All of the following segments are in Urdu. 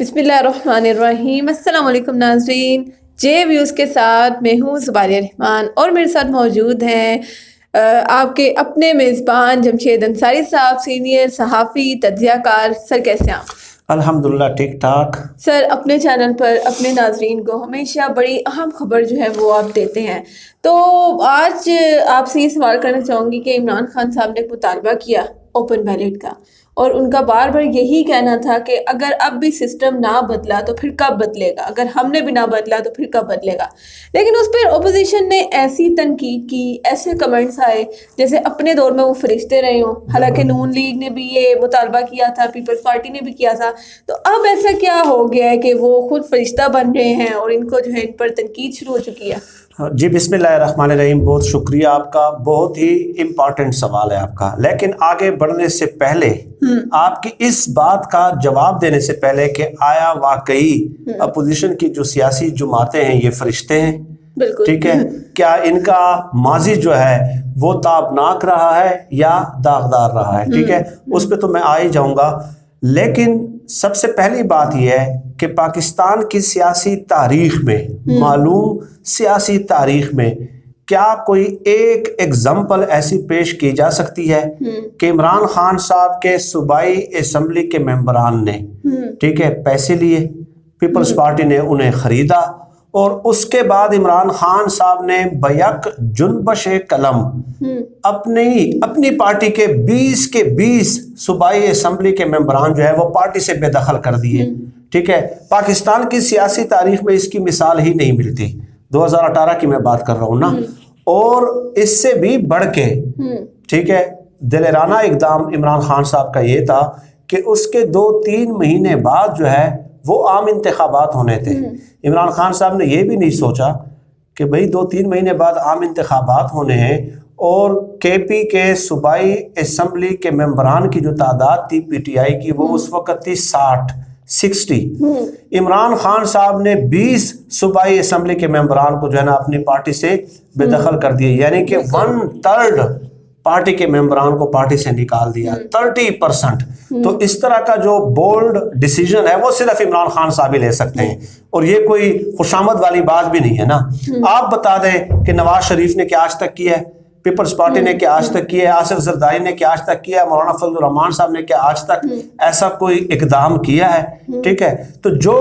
بسم اللہ الرحمن الرحیم۔ السلام علیکم ناظرین، جے ویوز کے ساتھ میں ہوں زرداری رحمان اور میرے ساتھ موجود ہیں آپ کے اپنے میزبان جمشید انصاری صاحب، سینئر صحافی تجزیہ کار۔ سر کیسے ہیں آپ؟ الحمدللہ ٹھیک ٹھاک۔ سر اپنے چینل پر اپنے ناظرین کو ہمیشہ بڑی اہم خبر جو ہے وہ آپ دیتے ہیں، تو آج آپ سے یہ سوال کرنا چاہوں گی کہ عمران خان صاحب نے ایک مطالبہ کیا اوپن بیلٹ کا، اور ان کا بار بار یہی کہنا تھا کہ اگر اب بھی سسٹم نہ بدلا تو پھر کب بدلے گا، اگر ہم نے بھی نہ بدلا تو پھر کب بدلے گا۔ لیکن اس پر اپوزیشن نے ایسی تنقید کی، ایسے کمنٹس آئے جیسے اپنے دور میں وہ فرشتے رہے ہوں، حالانکہ نون لیگ نے بھی یہ مطالبہ کیا تھا، پیپلز پارٹی نے بھی کیا تھا، تو اب ایسا کیا ہو گیا ہے کہ وہ خود فرشتہ بن رہے ہیں اور ان کو جو ہے ان پر تنقید شروع ہو چکی ہے؟ جی بسم اللہ الرحمن الرحیم، بہت شکریہ آپ کا، بہت ہی امپورٹنٹ سوال ہے آپ کا۔ لیکن آگے بڑھنے سے پہلے آپ کی اس بات کا جواب دینے سے پہلے کہ آیا واقعی اپوزیشن کی جو سیاسی جماعتیں ہیں یہ فرشتے ہیں؟ ٹھیک ہے، کیا ان کا ماضی جو ہے وہ تابناک رہا ہے یا داغدار رہا ہے؟ ٹھیک ہے، اس پہ تو میں آ ہی جاؤں گا، لیکن سب سے پہلی بات یہ ہے کہ پاکستان کی سیاسی تاریخ میں، معلوم سیاسی تاریخ میں کیا کوئی ایک ایگزامپل ایسی پیش کی جا سکتی ہے کہ عمران خان صاحب کے صوبائی اسمبلی کے ممبران نے ٹھیک ہے پیسے لیے، پیپلز پارٹی نے انہیں خریدا، اور اس کے بعد عمران خان صاحب نے بیک جنبش قلم اپنی پارٹی کے 20 صوبائی اسمبلی کے ممبران جو ہے وہ پارٹی سے بے دخل کر دیے؟ ٹھیک ہے، پاکستان کی سیاسی تاریخ میں اس کی مثال ہی نہیں ملتی، 2018 کی میں بات کر رہا ہوں نا۔ اور اس سے بھی بڑھ کے ٹھیک ہے دلیرانہ اقدام عمران خان صاحب کا یہ تھا کہ اس کے 2-3 مہینے بعد جو ہے وہ عام انتخابات ہونے تھے۔ عمران خان صاحب نے یہ بھی نہیں سوچا کہ بھئی 2-3 مہینے بعد عام انتخابات ہونے ہیں، اور کے پی کے صوبائی اسمبلی کے ممبران کی جو تعداد تھی پی ٹی آئی کی وہ اس وقت تھی 60 عمران خان صاحب نے 20 صوبائی اسمبلی کے ممبران کو جو ہے نا اپنی پارٹی سے بے دخل کر دیے، یعنی کہ 1/3 پارٹی کے ممبران کو پارٹی سے نکال دیا، 30%۔ تو اس طرح کا جو بولڈ ڈیسیجن ہے وہ صرف عمران خان صاحب ہی لے سکتے ہیں، اور یہ کوئی خوشامد والی بات بھی نہیں ہے نا۔ آپ بتا دیں کہ نواز شریف نے کیا آج تک کیا ہے، پیپلز پارٹی نے کیا آج تک کیا ہے، آصف زرداری نے کیا آج تک کیا ہے، مولانا فضل الرحمان صاحب نے کیا آج تک ایسا کوئی اقدام کیا ہے؟ ٹھیک ہے، تو جو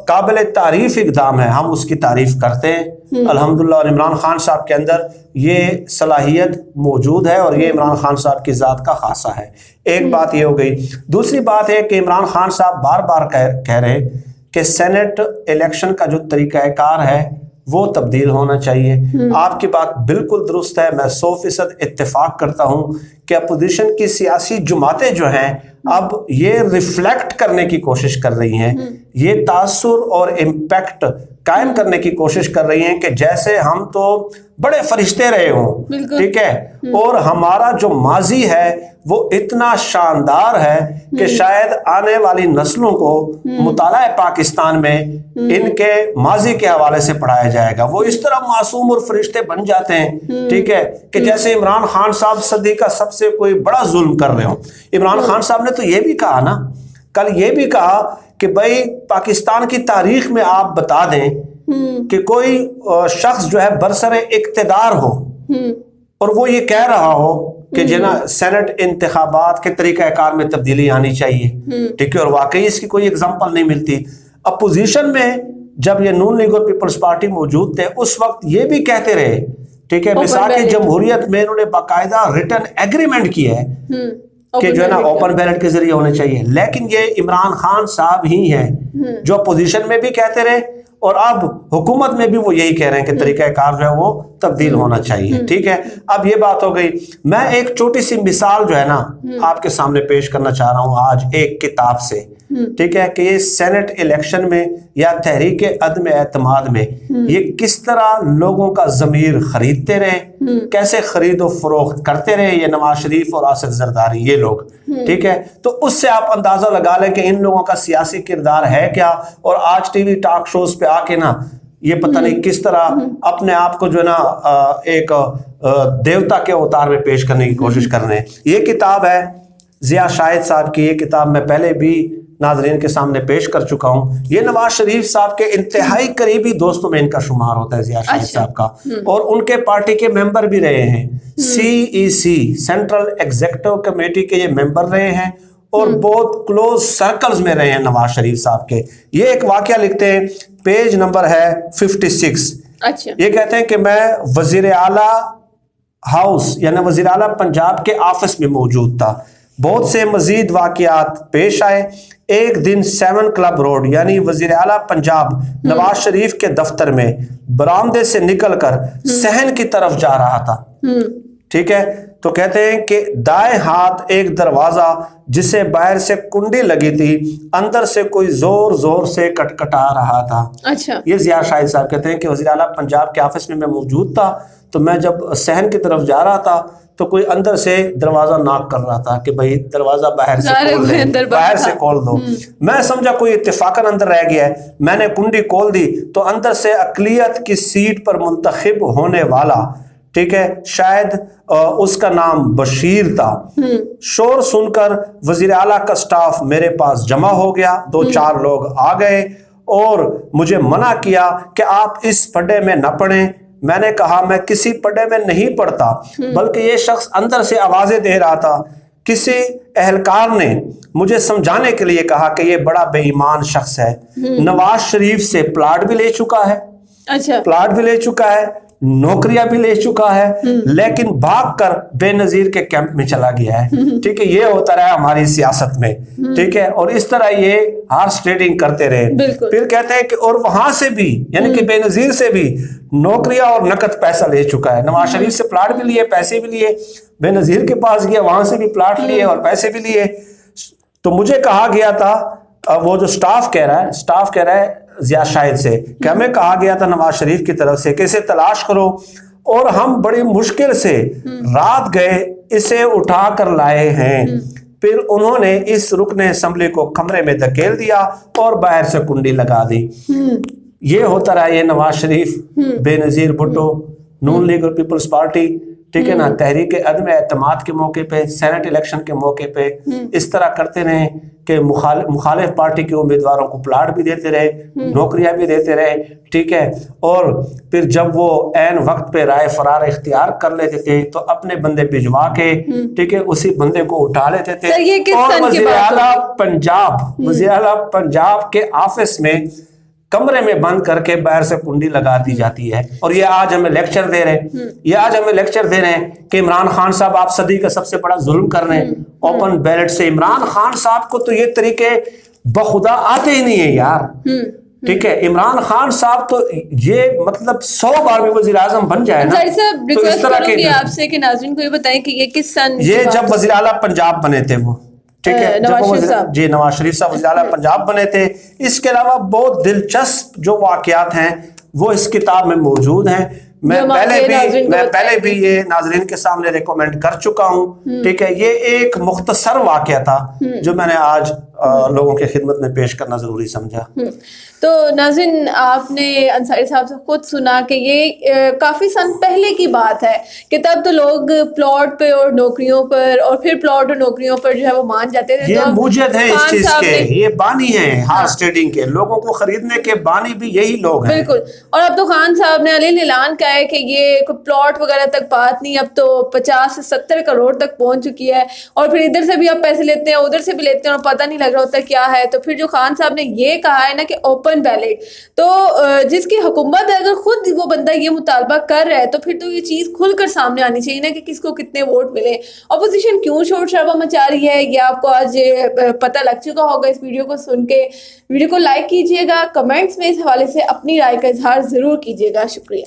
قابل تعریف اقدام ہے ہم اس کی تعریف کرتے ہیں الحمدللہ، اور عمران خان صاحب کے اندر یہ صلاحیت موجود ہے، اور یہ عمران خان صاحب کی ذات کا خاصہ ہے۔ ایک بات یہ ہو گئی۔ دوسری بات ہے کہ عمران خان صاحب بار بار کہہ رہے ہیں کہ سینیٹ الیکشن کا جو طریقہ کار ہے وہ تبدیل ہونا چاہیے۔ آپ کی بات بالکل درست ہے، میں 100% اتفاق کرتا ہوں کہ اپوزیشن کی سیاسی جماعتیں جو ہیں اب یہ ریفلیکٹ کرنے کی کوشش کر رہی ہیں، یہ تاثر اور امپیکٹ قائم کرنے کی کوشش کر رہی ہیں کہ جیسے ہم تو بڑے فرشتے رہے ہوں، ٹھیک ہے، اور ہمارا جو ماضی ہے وہ اتنا شاندار ہے کہ شاید آنے والی نسلوں کو مطالعہ پاکستان میں ان کے ماضی کے حوالے سے پڑھایا جائے گا۔ وہ اس طرح معصوم اور فرشتے بن جاتے ہیں، ٹھیک ہے، کہ جیسے عمران خان صاحب صدی کا سب سے کوئی بڑا ظلم کر رہے ہوں۔ عمران خان صاحب نے تو یہ بھی کہا نا، کل یہ بھی کہا کہ بھائی پاکستان کی تاریخ میں آپ بتا دیں کہ کوئی شخص جو ہے برسر اقتدار ہو اور وہ یہ کہہ رہا ہو کہ جنا سینٹ انتخابات کے طریقہ کار میں تبدیلی آنی چاہیے، ٹھیک ہے، اور واقعی اس کی کوئی اگزامپل نہیں ملتی۔ اپوزیشن میں جب یہ نون لیگ اور پیپلز پارٹی موجود تھے اس وقت یہ بھی کہتے رہے، ٹھیک ہے، مثال جمہوریت میں انہوں نے باقاعدہ ریٹن ایگریمنٹ کیا ہے کہ جو ہے نا اوپن بیلٹ کے ذریعے ہونے چاہیے، لیکن یہ عمران خان صاحب ہی ہیں جو اپوزیشن میں بھی کہتے رہے اور اب حکومت میں بھی وہ یہی کہہ رہے ہیں کہ طریقہ کار جو ہے وہ تبدیل ہونا چاہیے، ٹھیک ہے۔ اب یہ بات ہو گئی، میں ایک چھوٹی سی مثال جو ہے نا آپ کے سامنے پیش کرنا چاہ رہا ہوں آج ایک کتاب سے، ٹھیک ہے، کہ یہ سینٹ الیکشن میں یا تحریک عدم اعتماد میں یہ کس طرح لوگوں کا ضمیر خریدتے رہے، کیسے خرید و فروخت کرتے رہے یہ نواز شریف اور آصف زرداری یہ لوگ، ٹھیک ہے۔ تو اس سے آپ اندازہ لگا لیں کہ ان لوگوں کا سیاسی کردار ہے کیا، اور آج ٹی وی ٹاک شوز پہ آ کے نا یہ پتہ نہیں کس طرح اپنے آپ کو جو ہے نا ایک دیوتا کے اوتار میں پیش کرنے کی کوشش کر رہے ہیں۔ یہ کتاب ہے ضیاء شاہد صاحب کی، یہ کتاب میں پہلے بھی ناظرین کے سامنے پیش کر چکا ہوں. یہ نواز شریف صاحب کے انتہائی قریبی دوستوں میں ان کا شمار ہوتا ہے, ضیاء شاہد صاحب کا, اور ان کے پارٹی کے ممبر بھی رہے ہیں. CEC سینٹرل ایگزیکٹو کمیٹی کے یہ ممبر رہے ہیں اور بہت کلوز سرکلز میں رہے ہیں نواز شریف صاحب کے. یہ ایک واقعہ لکھتے ہیں, پیج نمبر ہے 56. یہ کہتے ہیں کہ میں وزیر اعلیٰ ہاؤس یعنی وزیر اعلیٰ پنجاب کے آفس میں موجود تھا. بہت سے مزید واقعات پیش آئے. ایک دن 7 کلب روڈ یعنی وزیر اعلیٰ پنجاب نواز شریف کے دفتر میں برآمدے سے نکل کر صحن کی طرف جا رہا تھا. ٹھیک ہے, تو کہتے ہیں کہ دائیں ہاتھ ایک دروازہ جسے باہر سے کنڈی لگی تھی, اندر سے کوئی زور زور سے کٹکھٹا رہا تھا. اچھا, یہ ضیاء شاہد صاحب کہتے ہیں کہ وزیر اعلیٰ پنجاب کے آفس میں موجود تھا, تو میں جب صحن کی طرف جا رہا تھا تو کوئی اندر سے دروازہ ناک کر رہا تھا کہ بھائی دروازہ باہر سے کھول دے, باہر سے کھول دو. میں سمجھا کوئی اتفاقاً اندر رہ گیا ہے. میں نے کنڈی کھول دی تو اندر سے اقلیت کی سیٹ پر منتخب ہونے والا, ٹھیک ہے, شاید اس کا نام بشیر تھا. شور سن کر وزیر اعلیٰ کا سٹاف میرے پاس جمع ہو گیا. 2-4 لوگ آ گئے اور مجھے منع کیا کہ آپ اس پڈے میں نہ پڑیں. میں نے کہا میں کسی پڈے میں نہیں پڑتا, بلکہ یہ شخص اندر سے آوازیں دے رہا تھا. کسی اہلکار نے مجھے سمجھانے کے لیے کہا کہ یہ بڑا بے ایمان شخص ہے, نواز شریف سے پلاٹ بھی لے چکا ہے, پلاٹ بھی لے چکا ہے, نوکریاں بھی لے چکا ہے, لیکن بھاگ کر بے نظیر کے کیمپ میں چلا گیا ہے. ٹھیک ہے, یہ ہوتا رہا ہماری سیاست میں. ٹھیک ہے, اور اس طرح یہ ہارس ٹریڈنگ کرتے رہے. پھر کہتے ہیں کہ اور وہاں سے بھی یعنی کہ بے نظیر سے بھی نوکریاں اور نقد پیسہ لے چکا ہے. نواز شریف سے پلاٹ بھی لیے, پیسے بھی لیے, بے نظیر کے پاس گیا, وہاں سے بھی پلاٹ لیے اور پیسے بھی لیے. تو مجھے کہا گیا تھا, وہ جو سٹاف کہہ رہا ہے ضیاء شاہد سے, کہ ہمیں کہا گیا تھا نواز شریف کی طرف سے کہ اسے تلاش کرو, اور ہم بڑی مشکل سے رات گئے اسے اٹھا کر لائے ہیں. پھر انہوں نے اس رکن اسمبلی کو کمرے میں دھکیل دیا اور باہر سے کنڈی لگا دی. یہ ہوتا رہا یہ نواز شریف, بے نظیر بھٹو, نون لیگ اور پیپلز پارٹی, ٹھیک ہے نا, تحریک عدم اعتماد کے موقع پہ, سینیٹ الیکشن کے موقع پہ اس طرح کرتے رہے کہ مخالف پارٹی کے امیدواروں کو پلاٹ بھی دیتے رہے, نوکریاں بھی دیتے رہے. ٹھیک ہے, اور پھر جب وہ عین وقت پہ رائے فرار اختیار کر لیتے تھے تو اپنے بندے بھجوا کے, ٹھیک ہے, اسی بندے کو اٹھا لیتے تھے اور وزیر اعلیٰ پنجاب کے آفس میں کمرے میں بند کر کے باہر سے کنڈی لگا دی جاتی ہے. اور یہ آج ہمیں لیکچر دے رہے ہیں کہ عمران خان صاحب آپ صدی کا سب سے بڑا ظلم کر رہے ہیں اوپن بیلٹ سے. عمران خان صاحب کو تو یہ طریقے بخدا آتے ہی نہیں ہیں یار. ٹھیک ہے, عمران خان صاحب تو یہ مطلب 100 بار بھی وزیر اعظم بن جائے نا, تو اس طرح کے آپ سے کہ ناظرین کو یہ بتائیں کہ یہ کس سن, یہ جب وزیر اعلیٰ پنجاب بنے تھے وہ, ٹھیک ہے, جی نواز شریف صاحب وزیر اعلیٰ پنجاب بنے تھے. اس کے علاوہ بہت دلچسپ جو واقعات ہیں وہ اس کتاب میں موجود ہیں. میں پہلے بھی یہ ناظرین کے سامنے ریکومنڈ کر چکا ہوں. ٹھیک ہے, یہ ایک مختصر واقعہ تھا جو میں نے آج لوگوں کی خدمت میں پیش کرنا ضروری سمجھا. تو ناظرین آپ نے انصاری صاحب سے خود سنا کہ یہ کافی سن پہلے کی بات ہے کہ تب تو لوگ پلاٹ پہ اور نوکریوں پر اور پھر پلاٹ اور نوکریوں پر جو ہے وہ مان جاتے تھے. یہ موجد ہے اس چیز کے, یہ بانی ہیں ہارس ٹریڈنگ کے, لوگوں کو خریدنے کے بانی بھی یہی لوگ ہیں. بالکل. اور اب تو خان صاحب نے علیہ اعلان کیا ہے کہ یہ کوئی پلاٹ وغیرہ تک بات نہیں, اب تو 50 سے 70 کروڑ تک پہنچ چکی ہے. اور پھر ادھر سے بھی آپ پیسے لیتے ہیں, ادھر سے بھی لیتے ہیں, اور پتہ نہیں لگ رہا ہوتا کیا ہے. تو پھر جو خان صاحب نے یہ کہا ہے نا کہ اوپن بیلٹ, تو جس کی حکومت ہے اگر خود وہ بندہ یہ مطالبہ کر رہا ہے تو پھر تو یہ چیز کھل کر سامنے آنی چاہیے نا کہ کس کو کتنے ووٹ ملے. اپوزیشن کیوں شور شرابہ مچا رہی ہے یہ آپ کو آج پتہ لگ چکا ہوگا اس ویڈیو کو سن کے. ویڈیو کو لائک کیجیے گا, کمنٹس میں اس حوالے سے اپنی رائے کا اظہار ضرور کیجیے گا. شکریہ.